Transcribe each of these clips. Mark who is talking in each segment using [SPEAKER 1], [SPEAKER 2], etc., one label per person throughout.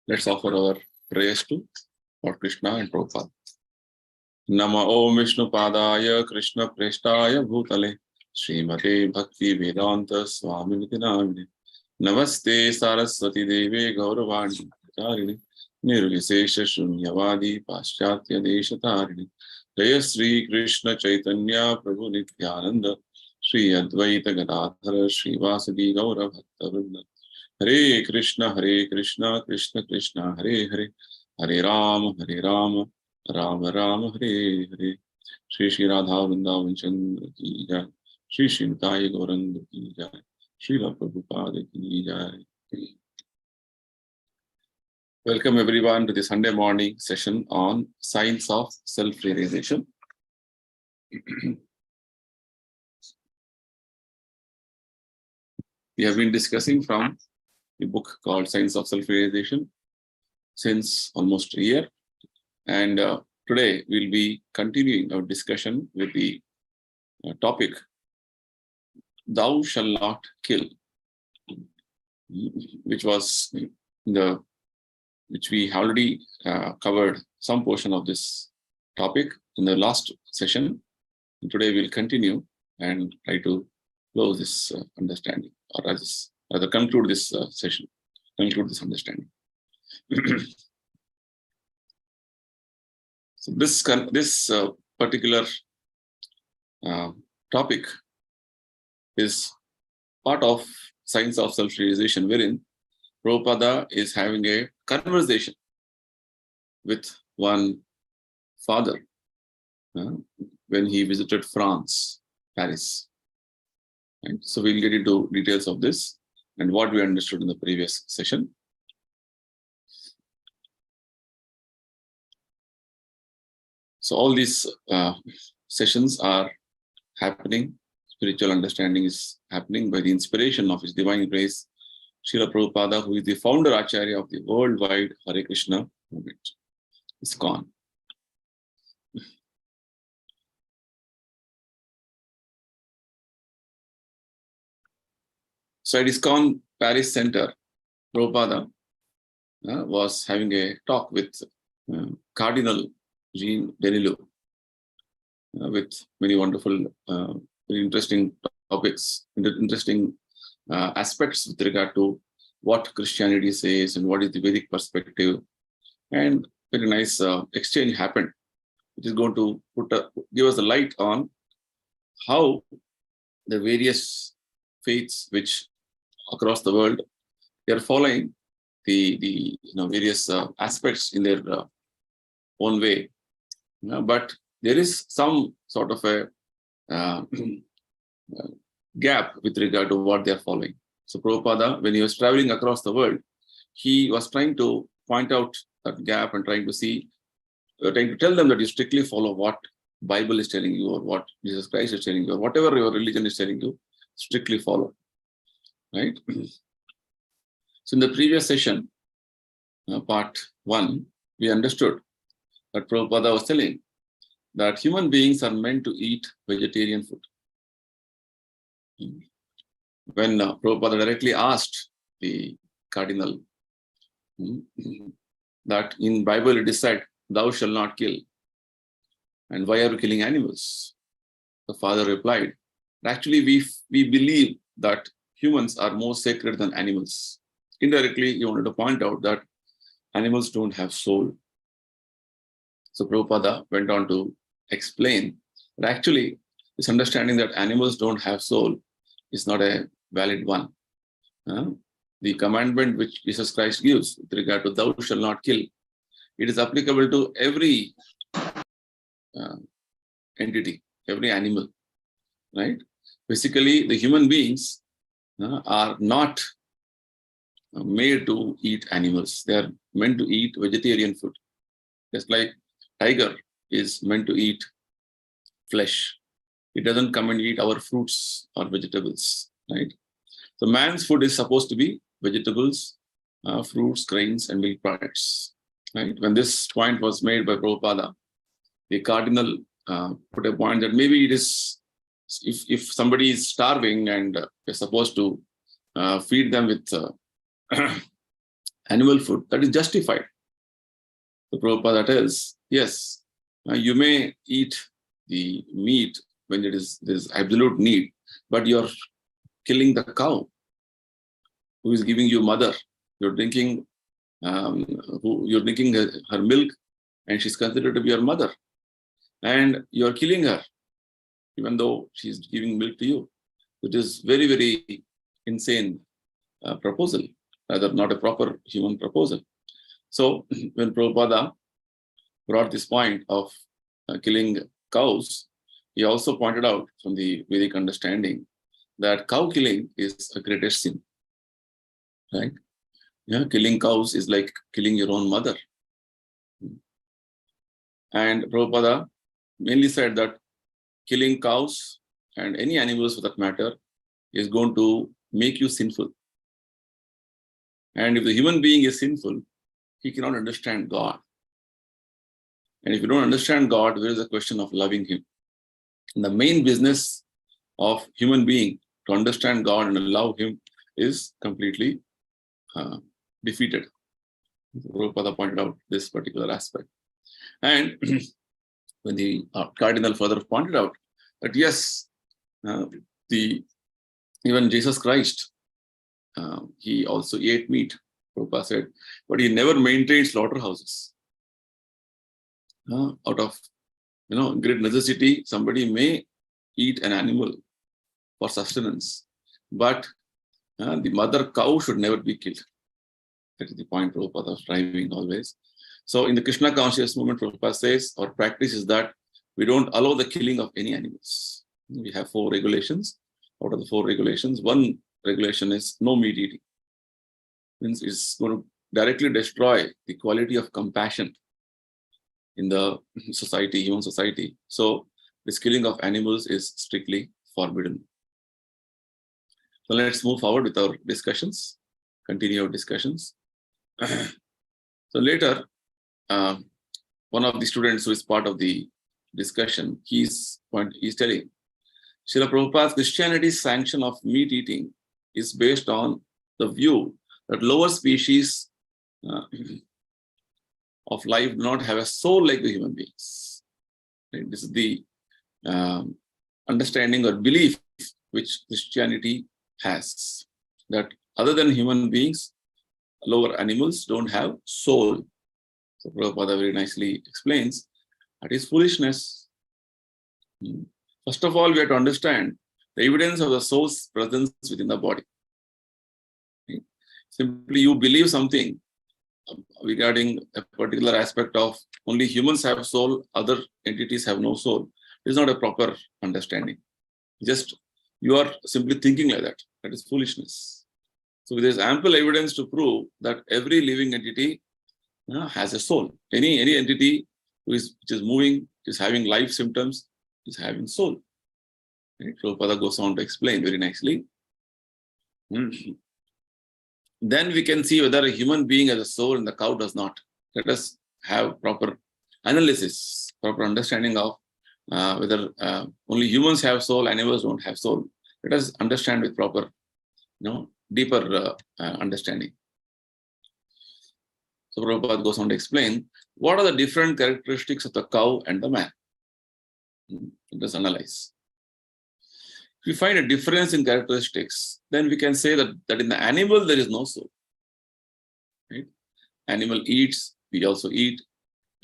[SPEAKER 1] Let's offer our prayers to Lord Krishna and Prabhupada. Nama Om Vishnu Padaya Krishna Preshtaya Bhutale Srimate Bhaktivedanta Swami Prabhupada. Namaste Saraswati Deve Gauravani Charini Nirvisesha Shunyavadi Paschatya Deshatarini Jaya Sri Krishna Chaitanya Prabhu Nityananda Sri Advaita Gadadhara Sri Vasadi Gaura Bhakta Hare Krishna Krishna Krishna Hare Hare Hare Rama Rama Rama Hare Hare Shri Shri Radha Vrindavan Chandrodaya Ki Jai Shri Shri Nitai Gauranga Ki Jai Srila Prabhupada Ki Jai. Welcome everyone to the Sunday morning session on Science of Self-Realization. We have been discussing from a book called Science of Self-Realization since almost a year. And today we'll be continuing our discussion with the topic, Thou Shall Not Kill, which we already covered some portion of this topic in the last session. And today we'll continue and try to close this understanding, or rather conclude this session, conclude this understanding. So this particular topic is part of Science of Self-Realization, wherein Prabhupada is having a conversation with one father when he visited France, Paris. And so we'll get into details of this and what we understood in the previous session. So all these sessions are happening, spiritual understanding is happening by the inspiration of His Divine Grace, Srila Prabhupada, who is the founder Acharya of the worldwide Hare Krishna movement, Iskcon. So at Iskcon Paris Center, Prabhupada was having a talk with Cardinal Jean Denilou with many wonderful, very interesting topics, interesting aspects with regard to what Christianity says and what is the Vedic perspective. And very nice exchange happened, which is going to give us a light on how the various faiths which across the world, they are following the various aspects in their own way. But there is some sort of a gap with regard to what they are following. So Prabhupada, when he was traveling across the world, he was trying to point out that gap and trying to tell them that you strictly follow what Bible is telling you, or what Jesus Christ is telling you, or whatever your religion is telling you, strictly follow. Right? So in the previous session, part 1, we understood that Prabhupada was telling that human beings are meant to eat vegetarian food. When Prabhupada directly asked the cardinal that in Bible it is said, thou shalt not kill, and why are you killing animals? The father replied, actually we believe that humans are more sacred than animals. Indirectly, he wanted to point out that animals don't have soul. So Prabhupada went on to explain that actually this understanding that animals don't have soul is not a valid one. The commandment which Jesus Christ gives with regard to thou shalt not kill, it is applicable to every entity, every animal, right? Basically, the human beings are not made to eat animals. They are meant to eat vegetarian food. Just like tiger is meant to eat flesh. It doesn't come and eat our fruits or vegetables, right? So man's food is supposed to be vegetables, fruits, grains, and milk products, right? When this point was made by Prabhupada, the cardinal put a point that maybe it is, if somebody is starving and we're supposed to feed them with animal food, that is justified. So Prabhupada tells, yes, you may eat the meat when there's absolute need, but you're killing the cow who is giving you mother. You're drinking her milk, and she's considered to be your mother, and you're killing her, even though she's giving milk to you. It is very, very insane proposal, rather not a proper human proposal. So when Prabhupada brought this point of killing cows, he also pointed out from the Vedic understanding that cow killing is a greatest sin. Right? Yeah, killing cows is like killing your own mother. And Prabhupada mainly said that killing cows and any animals for that matter is going to make you sinful. And if the human being is sinful, he cannot understand God. And if you don't understand God, there is a question of loving him. And the main business of human being to understand God and love him is completely defeated. Prabhupada pointed out this particular aspect. And when the cardinal further pointed out that yes, even Jesus Christ, he also ate meat, Prabhupada said, but he never maintained slaughterhouses. Out of great necessity, somebody may eat an animal for sustenance, but the mother cow should never be killed. That is the point Prabhupada was driving always. So in the Krishna conscious movement, Prabhupada says our practice is that we don't allow the killing of any animals. We have 4 regulations. Out of the 4 regulations, one regulation is no meat eating. Means it's going to directly destroy the quality of compassion in the society, human society. So this killing of animals is strictly forbidden. So let's move forward with our discussions, continue our discussions. So later, one of the students who is part of the discussion, he's telling, Srila Prabhupada's Christianity's sanction of meat eating is based on the view that lower species of life do not have a soul like the human beings. Right? This is the understanding or belief which Christianity has, that other than human beings, lower animals don't have soul. So Prabhupada very nicely explains that is foolishness. First of all, we have to understand the evidence of the soul's presence within the body. Simply you believe something regarding a particular aspect of only humans have soul, other entities have no soul. It is not a proper understanding. Just you are simply thinking like that. That is foolishness. So there is ample evidence to prove that every living entity has a soul. Any entity which is moving, is having life symptoms, is having soul. Right? Prabhupada goes on to explain very nicely. Then we can see whether a human being has a soul and the cow does not. Let us have proper analysis, proper understanding of whether only humans have soul, animals don't have soul. Let us understand with proper, deeper understanding. So Prabhupada goes on to explain what are the different characteristics of the cow and the man. Let us analyze. If we find a difference in characteristics, then we can say that in the animal there is no soul. Right? Animal eats, we also eat.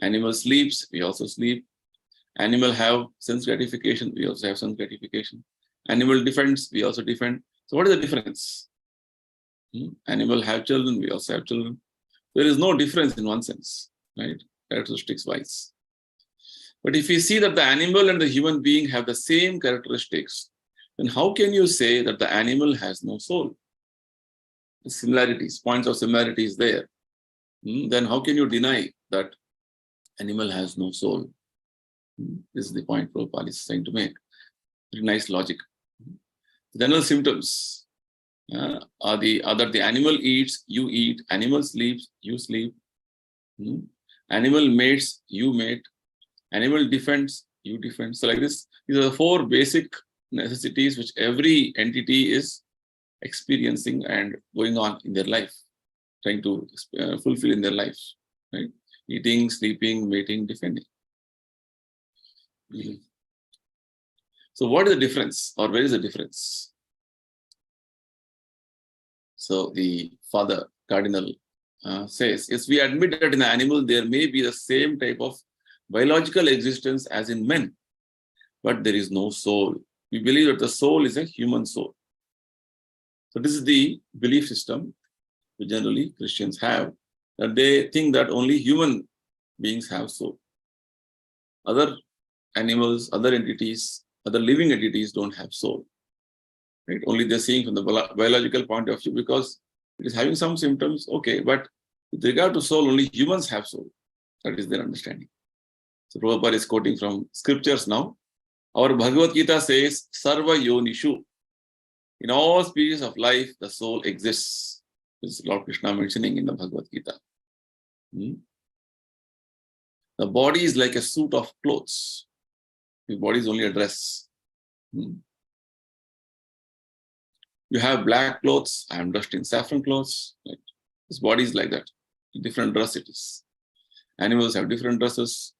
[SPEAKER 1] Animal sleeps, we also sleep. Animal have sense gratification, we also have sense gratification. Animal defends, we also defend. So what is the difference? Animal have children, we also have children. There is no difference in one sense, right? Characteristics wise. But if we see that the animal and the human being have the same characteristics, then how can you say that the animal has no soul? The similarities, points of similarity is there. Then how can you deny that animal has no soul? This is the point Prabhupada is trying to make. Very nice logic. General symptoms are the animal eats, you eat, animal sleeps, you sleep. Animal mates, you mate. Animal defends, you defend. So like this, these are the 4 basic necessities which every entity is experiencing and going on in their life. trying to fulfill in their lives, right? Eating, sleeping, mating, defending. So what is the difference, or where is the difference? So the father cardinal says, yes, we admit that in the animal there may be the same type of biological existence as in men, but there is no soul. We believe that the soul is a human soul. So this is the belief system which generally Christians have, that they think that only human beings have soul. Other animals, other entities, other living entities don't have soul. Right? Only they're seeing from the biological point of view because it is having some symptoms, okay, but with regard to soul, only humans have soul. That is their understanding. So Prabhupada is quoting from scriptures now. Our Bhagavad Gita says, Sarva Yonishu. In all species of life, the soul exists. This is Lord Krishna mentioning in the Bhagavad Gita. The body is like a suit of clothes. The body is only a dress. You have black clothes, I am dressed in saffron clothes. Right? This body is like that. Different dress it is. Animals have different dresses.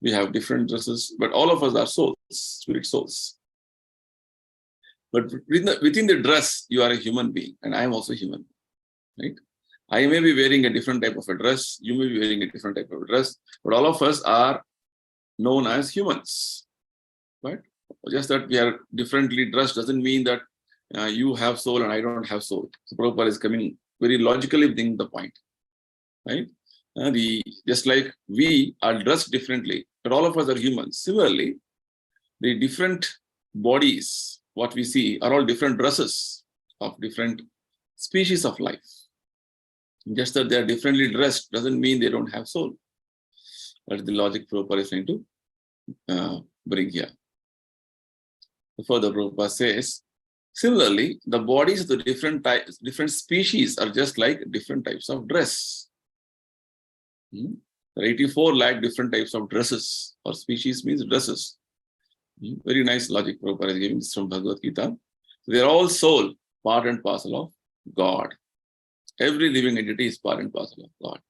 [SPEAKER 1] We have different dresses, but all of us are souls, spirit souls. But within the dress, you are a human being, and I am also human, right? I may be wearing a different type of a dress, you may be wearing a different type of a dress, but all of us are known as humans, right? Just that we are differently dressed doesn't mean that you have soul and I don't have soul. So Prabhupada is coming very logically within the point, right? Just like we are dressed differently, but all of us are humans. Similarly, the different bodies, what we see, are all different dresses of different species of life. Just that they are differently dressed doesn't mean they don't have soul. That is the logic Prabhupada is trying to bring here. Further, Prabhupada says, similarly, the bodies of the different types, different species are just like different types of dress. There are 84 lakh different types of dresses, or species means dresses. Very nice logic Prabhupada is giving this from Bhagavad Gita. They are all soul, part and parcel of God. Every living entity is part and parcel of God.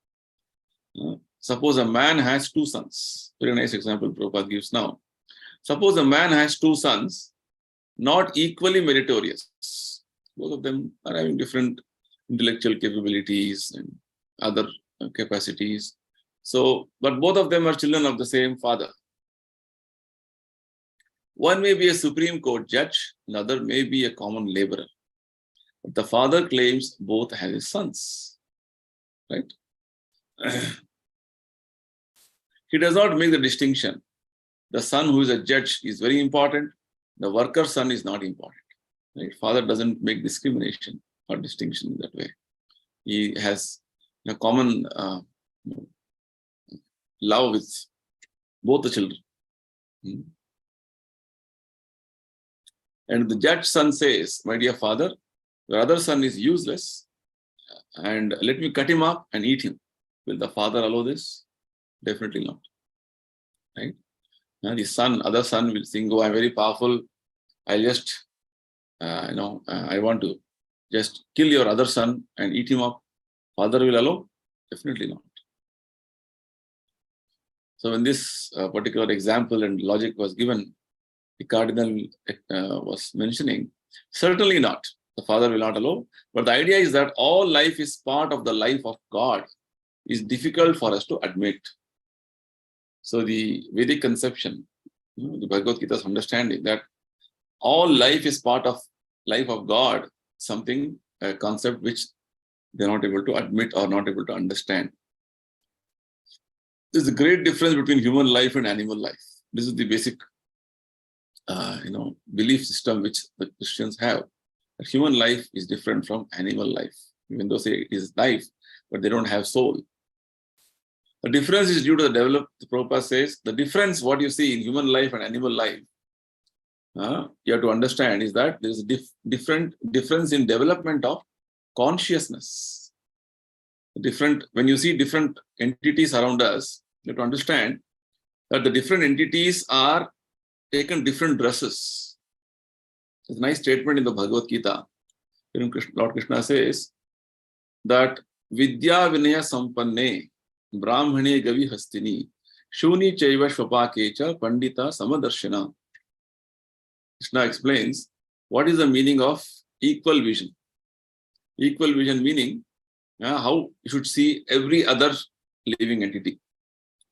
[SPEAKER 1] Suppose a man has two sons. Very nice example Prabhupada gives now. Suppose a man has two sons, not equally meritorious. Both of them are having different intellectual capabilities and other capacities. So, but both of them are children of the same father. One may be a Supreme Court judge, another may be a common laborer. But the father claims both have his sons, right? He does not make the distinction. The son who is a judge is very important. The worker's son is not important. Right? Father doesn't make discrimination or distinction in that way. He has a common love with both the children. And the judge's son says, my dear father, your other son is useless, and let me cut him up and eat him. Will the father allow this? Definitely not. Right? The son, other son will think, oh, I'm very powerful. I'll just, I want to just kill your other son and eat him up. Father will allow? Definitely not. So when this particular example and logic was given, the cardinal was mentioning, certainly not. The father will not allow. But the idea is that all life is part of the life of God. Is difficult for us to admit. So the Vedic conception, the Bhagavad Gita's understanding that all life is part of life of God, something, a concept which they're not able to admit or not able to understand. There's a great difference between human life and animal life. This is the basic, belief system which the Christians have. That human life is different from animal life, even though say it is life, but they don't have soul. The difference is due to the development, the Prabhupada says, the difference what you see in human life and animal life, you have to understand is that there is a difference in development of consciousness. When you see different entities around us, you have to understand that the different entities are taken different dresses. It's a nice statement in the Bhagavad Gita. Lord Krishna says that Vidya Vinaya Sampanne Brahmane Gavi Hastini Shuni Chaiva Shvapakecha Pandita Samadarshana. Krishna explains what is the meaning of equal vision. Equal vision meaning how you should see every other living entity.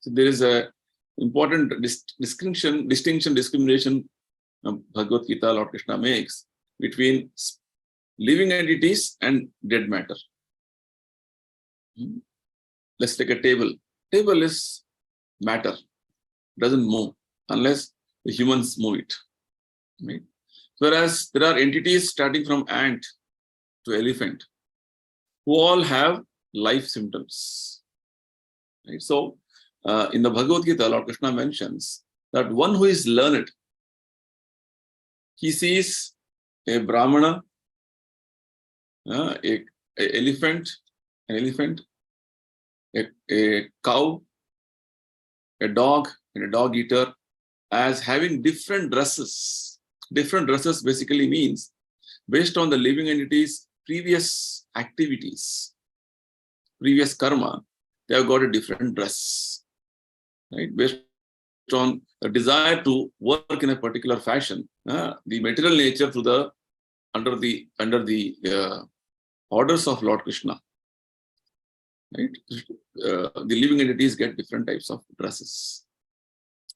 [SPEAKER 1] So there is a important distinction, discrimination Bhagavad Gita, Lord Krishna makes between living entities and dead matter. Let's take a table. Table is matter, doesn't move unless the humans move it. Right? Whereas there are entities starting from ant to elephant who all have life symptoms. Right? So in the Bhagavad Gita, Lord Krishna mentions that one who is learned, he sees a Brahmana, an elephant, a cow, a dog, and a dog eater as having different dresses. Different dresses basically means based on the living entity's previous activities, previous karma, they have got a different dress. Right? Based on a desire to work in a particular fashion, the material nature under the orders of Lord Krishna, right? The living entities get different types of dresses.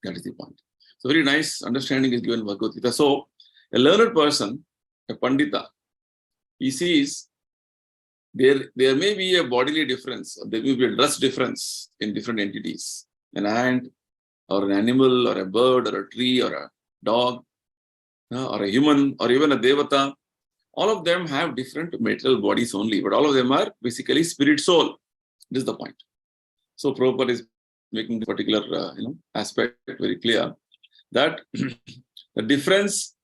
[SPEAKER 1] That is the point. So very nice understanding is given in Bhagavad Gita. So a learned person, a Pandita, he sees there may be a bodily difference, or there may be a dress difference in different entities. An ant, or an animal, or a bird, or a tree, or a dog, or a human, or even a devata. All of them have different material bodies only, but all of them are basically spirit soul. This is the point. So Prabhupada is making this particular aspect very clear, that the difference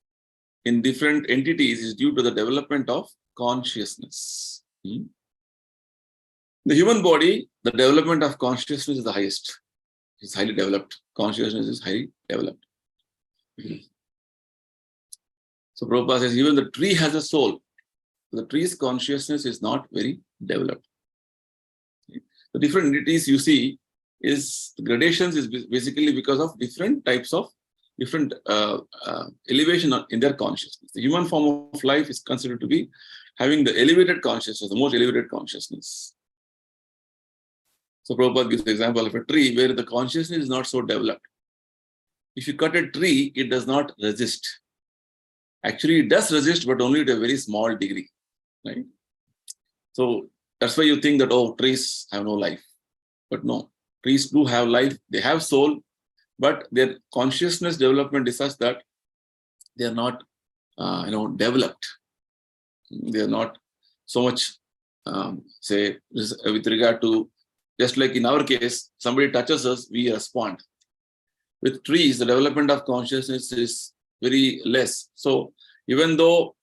[SPEAKER 1] in different entities is due to the development of consciousness. The human body, the development of consciousness is the highest. It's highly developed. Consciousness is highly developed. So Prabhupada says even the tree has a soul. The tree's consciousness is not very developed. The different entities you see is gradations is basically because of different types of different elevation in their consciousness. The human form of life is considered to be having the elevated consciousness, the most elevated consciousness. So Prabhupada gives the example of a tree where the consciousness is not so developed. If you cut a tree, it does not resist. Actually, it does resist, but only to a very small degree. Right? So that's why you think that, oh, trees have no life. But no, trees do have life. They have soul, but their consciousness development is such that they are not, developed. They are not so much, say, with regard to, just like in our case, somebody touches us, we respond. With trees, the development of consciousness is very less. So even though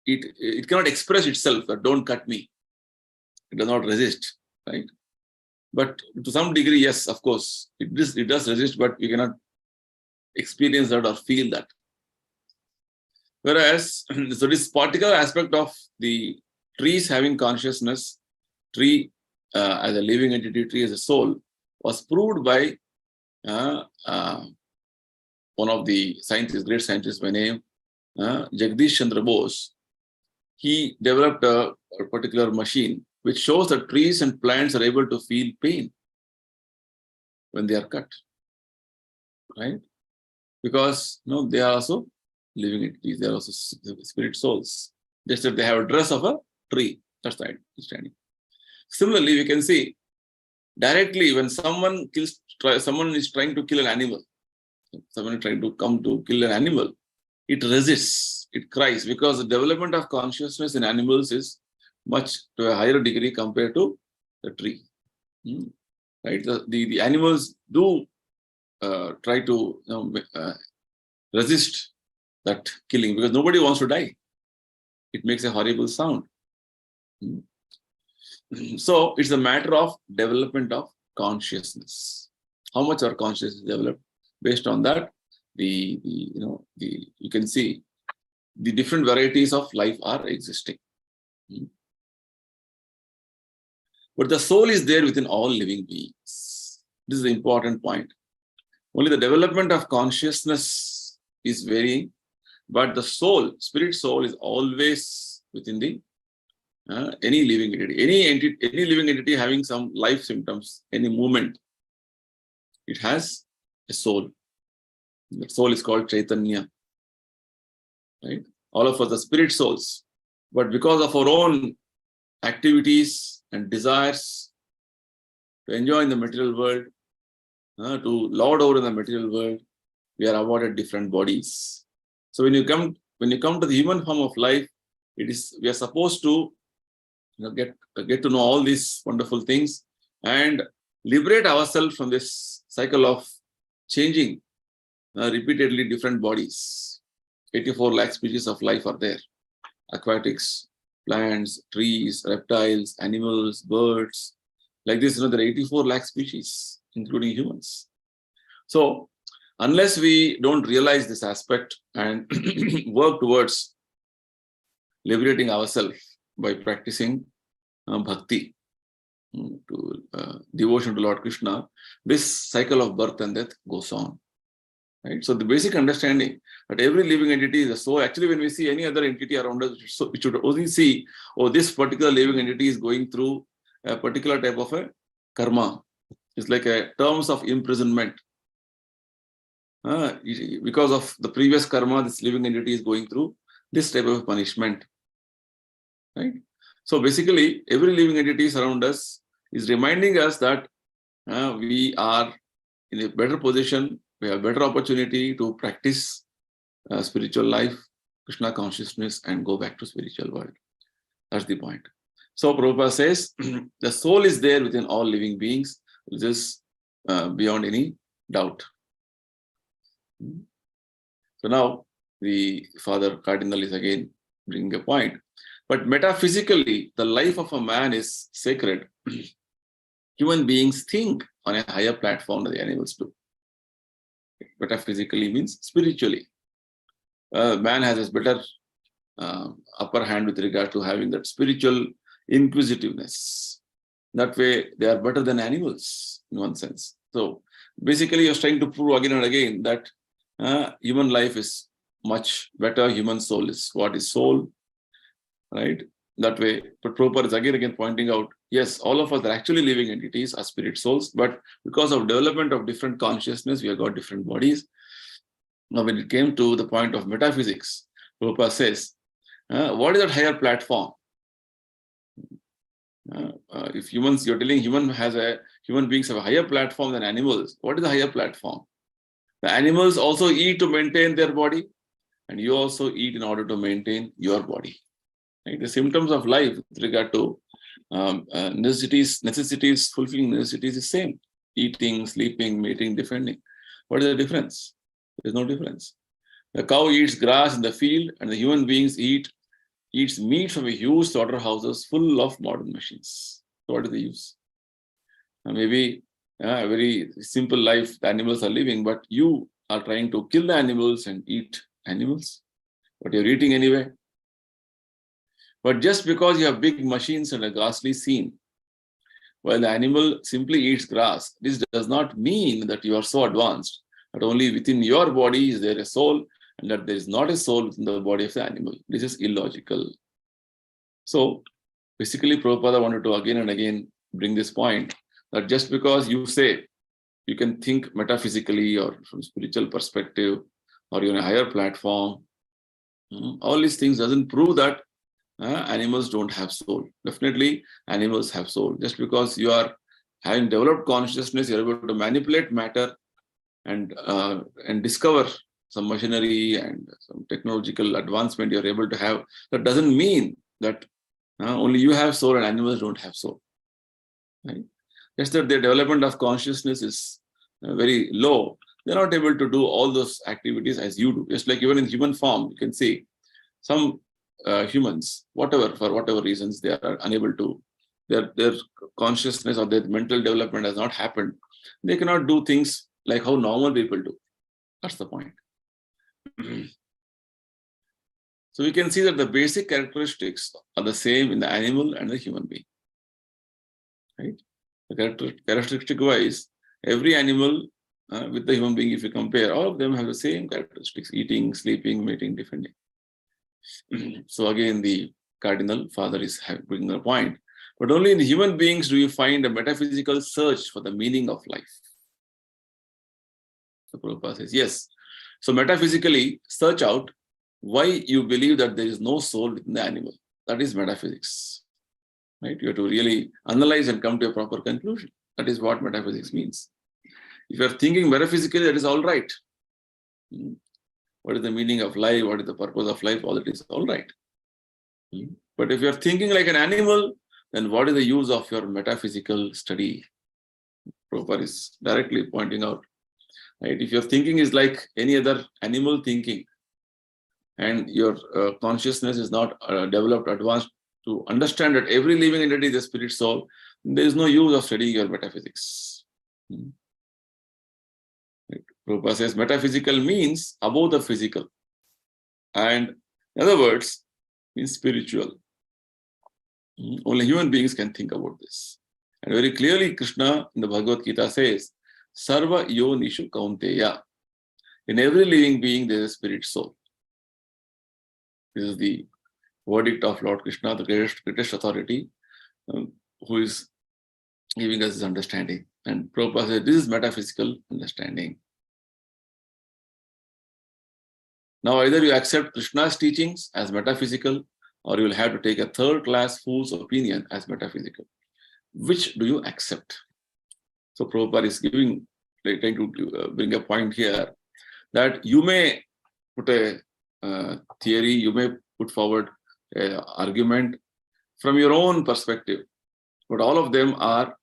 [SPEAKER 1] it cannot express itself that don't cut me, it does not resist, right? But to some degree, yes, of course, it does resist, but you cannot experience that or feel that. Whereas, so this particular aspect of the trees having consciousness, tree as a living entity, tree as a soul, was proved by one of the scientists, great scientists by name Jagdish Chandra Bose. He developed a particular machine which shows that trees and plants are able to feel pain when they are cut, right? Because they are also living entities, they are also spirit souls. Just that they have a dress of a tree. That's the understanding. Similarly, we can see directly when someone is trying to kill an animal, someone is trying to come to kill an animal, it resists, it cries, because the development of consciousness in animals is much to a higher degree compared to the tree. Right? The animals do try to resist that killing because nobody wants to die. It makes a horrible sound. So it's a matter of development of consciousness. How much our consciousness is developed? Based on that, you can see the different varieties of life are existing. But the soul is there within all living beings. This is the important point. Only the development of consciousness is varying, but the soul, spirit soul, is always within the any living entity. Any living entity having some life symptoms, any movement, it has a soul. The soul is called Chaitanya. Right? All of us are spirit souls. But because of our own activities and desires to enjoy in the material world, to lord over in the material world, we are awarded different bodies. So when you come to the human form of life, we are supposed to get to know all these wonderful things and liberate ourselves from this cycle of changing repeatedly different bodies. 84 lakh species of life are there. Aquatics, plants, trees, reptiles, animals, birds. Like this, there are 84 lakh species, including humans. So, unless we don't realize this aspect and work towards liberating ourselves by practicing bhakti, devotion to Lord Krishna, this cycle of birth and death goes on. Right? So the basic understanding that every living entity is a soul. Actually, when we see any other entity around us, we should only see, oh, this particular living entity is going through a particular type of a karma. It's like a terms of imprisonment. Because of the previous karma, this living entity is going through this type of punishment. Right? So basically, every living entity around us is reminding us that we are in a better position. We have better opportunity to practice spiritual life, Krishna consciousness, and go back to spiritual world. That's the point. So Prabhupada says, the soul is there within all living beings. This is beyond any doubt. So now the Father Cardinal is again bringing a point. But metaphysically, the life of a man is sacred. Human beings think on a higher platform than the animals do. Metaphysically means spiritually. Man has a better upper hand with regard to having that spiritual inquisitiveness. That way, they are better than animals in one sense. So basically, you're trying to prove again and again that human life is much better. Human soul is what is soul, right? That way, but Prabhupada is again pointing out, yes, all of us are actually living entities, are spirit souls, but because of development of different consciousness, we have got different bodies. Now, when it came to the point of metaphysics, Prabhupada says, what is that higher platform? If humans, you're telling human beings have a higher platform than animals, what is the higher platform? The animals also eat to maintain their body, and you also eat in order to maintain your body. Right? The symptoms of life with regard to necessities, fulfilling necessities is same. Eating, sleeping, mating, defending. What is the difference? There's no difference. The cow eats grass in the field, and the human beings eats meat from a huge slaughterhouses full of modern machines. So what is the use? Maybe a very simple life the animals are living, but you are trying to kill the animals and eat animals. But you're eating anyway. But just because you have big machines and a ghastly scene, while the animal simply eats grass, this does not mean that you are so advanced that only within your body is there a soul and that there is not a soul within the body of the animal. This is illogical. So basically, Prabhupada wanted to again and again bring this point that just because you say you can think metaphysically or from spiritual perspective or you're on a higher platform, all these things doesn't prove that animals don't have soul. Definitely, animals have soul. Just because you are having developed consciousness, you're able to manipulate matter and discover some machinery and some technological advancement you're able to have. That doesn't mean that only you have soul and animals don't have soul. Right? Just that their development of consciousness is very low. They're not able to do all those activities as you do. Just like even in human form, you can see some humans, for whatever reasons, they are unable to, their consciousness or their mental development has not happened. They cannot do things like how normal people do. That's the point. So we can see that the basic characteristics are the same in the animal and the human being. right? The characteristic-wise, every animal with the human being, if you compare, all of them have the same characteristics: eating, sleeping, mating, defending. So again, the cardinal father is bringing a point. But only in human beings do you find a metaphysical search for the meaning of life. So Prabhupada says, yes. So metaphysically, search out why you believe that there is no soul within the animal. That is metaphysics. Right? You have to really analyze and come to a proper conclusion. That is what metaphysics means. If you are thinking metaphysically, that is all right. What is the meaning of life? What is the purpose of life? All that is all right. But if you are thinking like an animal, then what is the use of your metaphysical study? Prabhupada is directly pointing out. Right? If your thinking is like any other animal thinking, and your consciousness is not developed, advanced to understand that every living entity is a spirit soul, there is no use of studying your metaphysics. Right? Prabhupada says metaphysical means above the physical, and in other words, means spiritual. Only human beings can think about this. And very clearly, Krishna in the Bhagavad Gita says, Sarva yonishu kaunteya. In every living being, there is a spirit soul. This is the verdict of Lord Krishna, the greatest authority, who is giving us this understanding. And Prabhupada said, this is metaphysical understanding. Now, either you accept Krishna's teachings as metaphysical, or you will have to take a third-class fool's opinion as metaphysical. Which do you accept? So Prabhupada is trying to bring a point here that you may put a theory, you may put forward an argument from your own perspective, but all of them are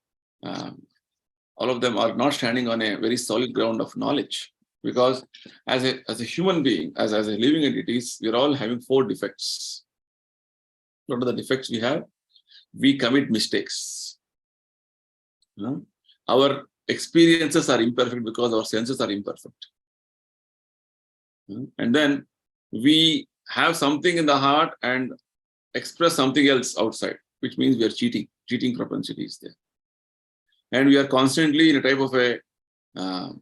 [SPEAKER 1] not standing on a very solid ground of knowledge. Because as a human being, as a living entities, we are all having 4 defects. What are the defects we have? We commit mistakes. Our experiences are imperfect because our senses are imperfect. And then we have something in the heart and express something else outside, which means we are cheating. Cheating propensity is there. And we are constantly in a type of a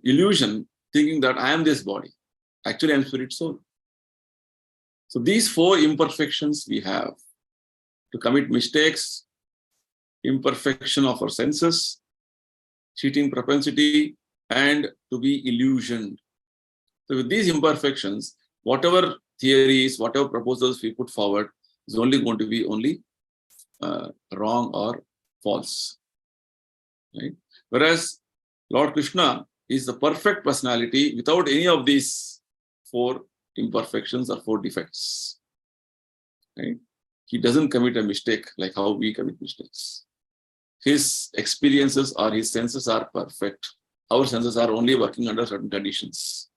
[SPEAKER 1] illusion, thinking that I am this body. Actually, I am spirit soul. So these 4 imperfections we have: to commit mistakes, imperfection of our senses, cheating propensity, and to be illusioned. So with these imperfections, whatever theories, whatever proposals we put forward is only going to be wrong or false. Right? Whereas Lord Krishna is the perfect personality without any of these 4 imperfections or 4 defects. Right? He doesn't commit a mistake like how we commit mistakes. His experiences or his senses are perfect. Our senses are only working under certain conditions.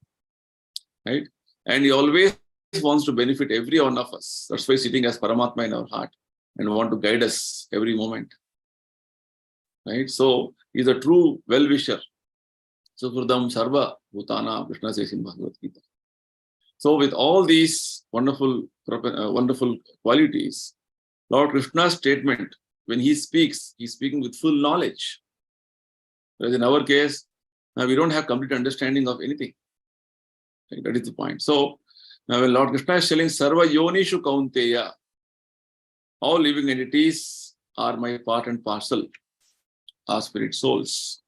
[SPEAKER 1] Right? And he always wants to benefit every one of us. That's why he's sitting as Paramatma in our heart and want to guide us every moment. Right? So he's a true well-wisher. Sukurdam Sarva Bhutana, Krishna says in Bhagavad Gita. So with all these wonderful qualities, Lord Krishna's statement, when he speaks, he's speaking with full knowledge. Whereas in our case, we don't have complete understanding of anything. Right? That is the point. So now when Lord Krishna is telling Sarva Yonishu Kaunteya, all living entities are my part and parcel, are spirit souls.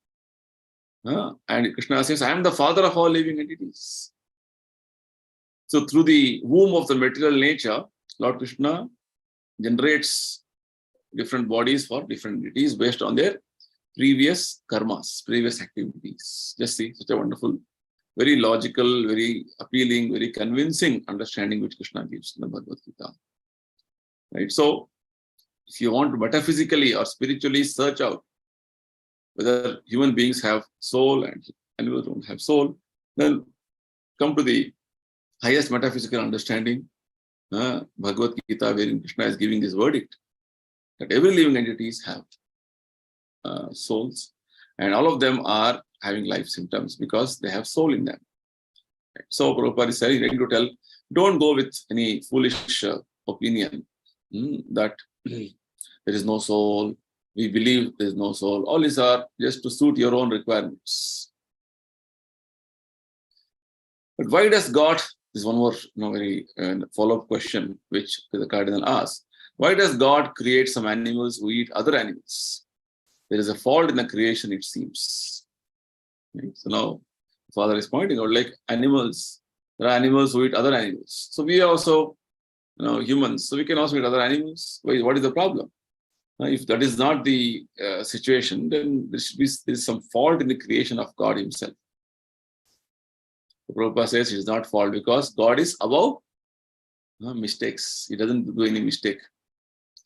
[SPEAKER 1] And Krishna says, I am the father of all living entities. So through the womb of the material nature, Lord Krishna generates different bodies for different entities based on their previous karmas, previous activities. Just see, such a wonderful, very logical, very appealing, very convincing understanding which Krishna gives in the Bhagavad Gita. Right? So if you want to metaphysically or spiritually search out whether human beings have soul and animals don't have soul, then come to the highest metaphysical understanding, Bhagavad Gita, wherein Krishna is giving this verdict that every living entities have souls, and all of them are having life symptoms because they have soul in them. Right? So Prabhupada is ready to tell, don't go with any foolish opinion that there is no soul, We believe there is no soul. All these are just to suit your own requirements. But why does God, this is one more very follow-up question which the cardinal asked, why does God create some animals who eat other animals? There is a fault in the creation, it seems. Right? So now, Father is pointing out, like animals, there are animals who eat other animals. So we are also, humans, so we can also eat other animals. What is the problem? If that is not the situation, then there is some fault in the creation of God himself. The Prabhupada says it is not fault because God is above mistakes. He doesn't do any mistake.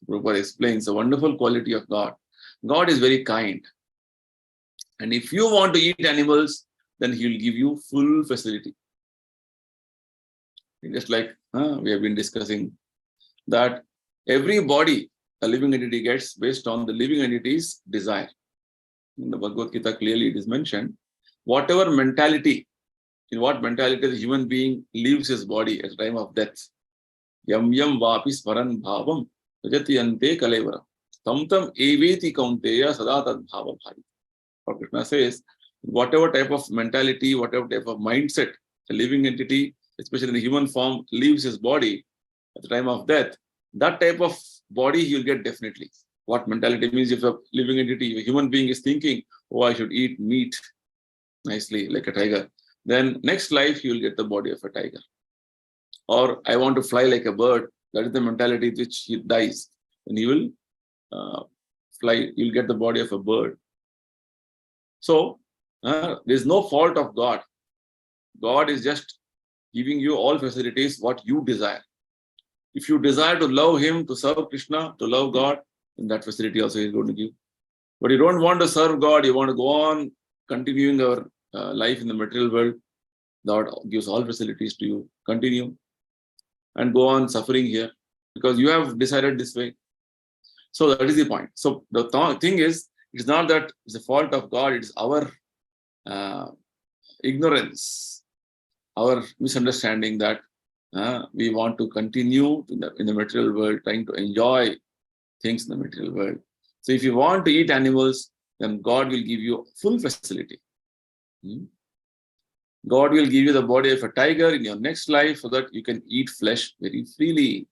[SPEAKER 1] Prabhupada explains the wonderful quality of God. God is very kind. And if you want to eat animals, then he will give you full facility. Just like we have been discussing that every body a living entity gets based on the living entity's desire. In the Bhagavad Gita, clearly it is mentioned, whatever mentality, in what mentality the human being leaves his body at the time of death, yam yam vapi smaran bhavam rajati ante kalevara tam tam eveti kaunteya sada tad bhava bhari. Lord Krishna says, whatever type of mentality, whatever type of mindset a living entity, especially in the human form, leaves his body at the time of death, that type of body he will get definitely. What mentality means, if a living entity, a human being is thinking, oh, I should eat meat nicely like a tiger, then next life he will get the body of a tiger. Or I want to fly like a bird, that is the mentality which he dies. And he will fly, you'll get the body of a bird. So there is no fault of God. God is just giving you all facilities what you desire. If you desire to love him, to serve Krishna, to love God, then that facility also he is going to give. But you don't want to serve God, you want to go on continuing our life in the material world, God gives all facilities to you. Continue and go on suffering here because you have decided this way. So that is the point. So the thing is, it's not that it's the fault of God, it is our ignorance, our misunderstanding that we want to continue in the material world, trying to enjoy things in the material world. So if you want to eat animals, then God will give you full facility. God will give you the body of a tiger in your next life so that you can eat flesh very freely.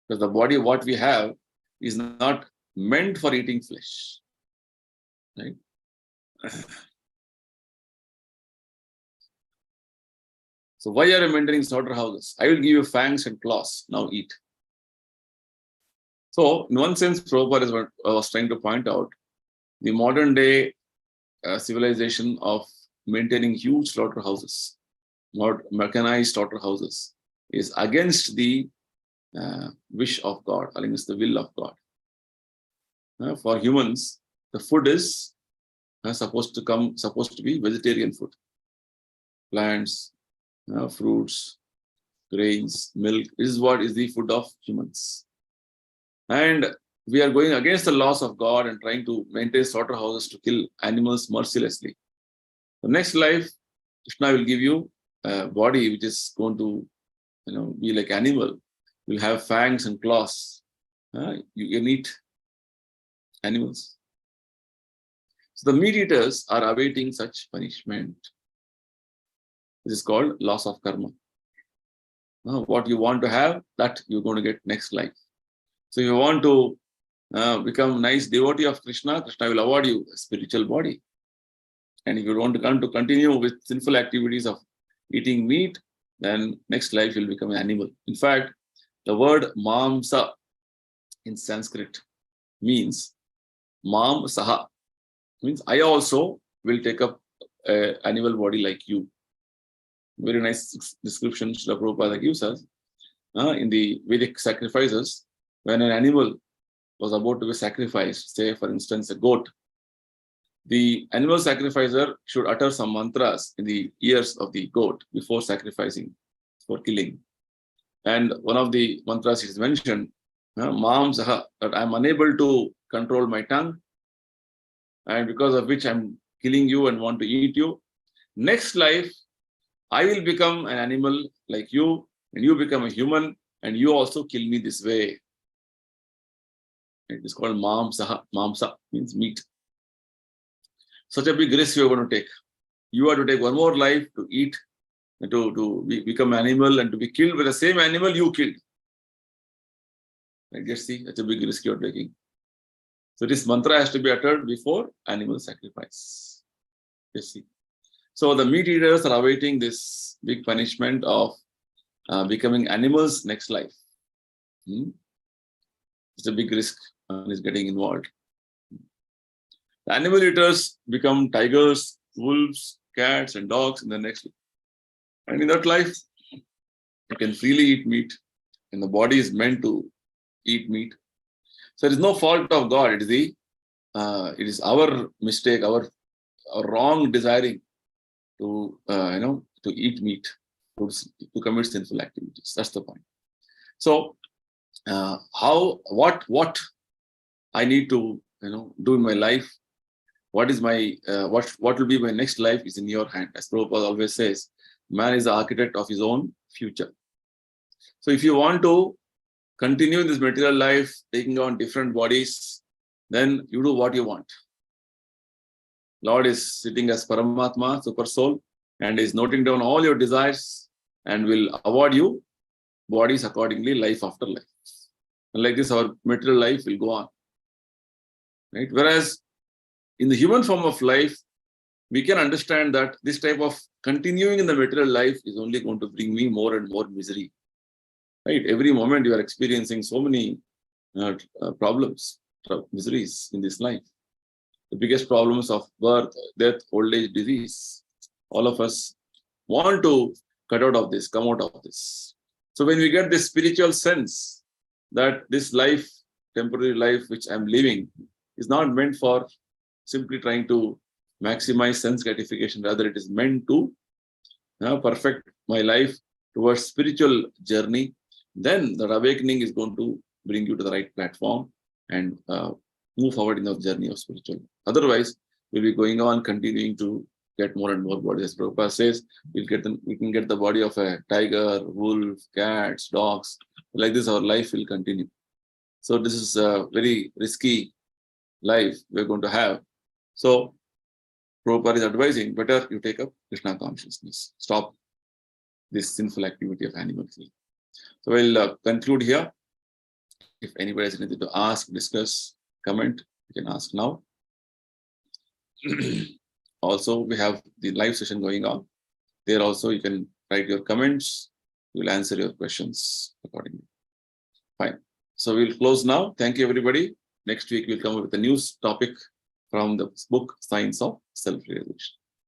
[SPEAKER 1] Because the body what we have is not meant for eating flesh. Right? So why are you maintaining slaughterhouses? I will give you fangs and claws. Now eat. So in one sense, Prabhupada was trying to point out the modern day civilization of maintaining huge slaughterhouses, not mechanized slaughterhouses, is against the wish of God, against the will of God. For humans, the food is supposed to be vegetarian food, plants, fruits, grains, milk. This is what is the food of humans. And we are going against the laws of God and trying to maintain slaughterhouses to kill animals mercilessly. The next life, Krishna will give you a body which is going to be like animal. You'll have fangs and claws. You can eat animals. So the meat eaters are awaiting such punishment. This is called loss of karma. What you want to have, that you're going to get next life. So if you want to become nice devotee of Krishna, Krishna will award you a spiritual body. And if you want to continue with sinful activities of eating meat, then next life you'll become an animal. In fact, the word mamsa in Sanskrit means mam saha, means I also will take up an animal body like you. Very nice description Srila Prabhupada gives us in the Vedic sacrifices. When an animal was about to be sacrificed, say for instance a goat, the animal sacrificer should utter some mantras in the ears of the goat before sacrificing, for killing. And one of the mantras is mentioned, Mam Saha, that I'm unable to control my tongue, and because of which I'm killing you and want to eat you. Next life, I will become an animal like you, and you become a human, and you also kill me this way. It is called mamsa. Mamsa means meat. Such a big risk you are going to take. You are to take one more life to eat, become animal and to be killed by the same animal you killed. Right? Just see, that's a big risk you are taking. So this mantra has to be uttered before animal sacrifice. Just see. So the meat eaters are awaiting this big punishment of becoming animals next life. It's a big risk one is getting involved. The animal eaters become tigers, wolves, cats, and dogs in the next life. And in that life, you can freely eat meat, and the body is meant to eat meat. So there is no fault of God. It is our mistake, our wrong desiring to to eat meat, to commit sinful activities. That's the point. So what I need to do in my life, what is my what will be my next life is in your hand. As Prabhupada always says, man is the architect of his own future. So if you want to continue in this material life, taking on different bodies, then you do what you want. Lord is sitting as Paramatma, Super Soul, and is noting down all your desires and will award you bodies accordingly, life after life. And like this, our material life will go on. Right? Whereas in the human form of life, we can understand that this type of continuing in the material life is only going to bring me more and more misery. Right? Every moment you are experiencing so many problems, miseries in this life. The biggest problems of birth, death, old age, disease. All of us want to cut out of this, come out of this. So when we get this spiritual sense that this life, temporary life which I'm living, is not meant for simply trying to maximize sense gratification, rather it is meant to perfect my life towards spiritual journey, then the awakening is going to bring you to the right platform and move forward in the journey of spiritual. Otherwise, we'll be going on continuing to get more and more bodies. As Prabhupada says, we can get the body of a tiger, wolf, cats, dogs. Like this, our life will continue. So this is a very risky life we're going to have. So Prabhupada is advising, better you take up Krishna consciousness. Stop this sinful activity of animal killing. So we'll conclude here. If anybody has anything to ask, discuss, comment, you can ask now. Also, we have the live session going on. There also you can write your comments. We'll answer your questions accordingly. Fine. So we'll close now. Thank you, everybody. Next week, we'll come up with a new topic from the book, Science of Self-Realization.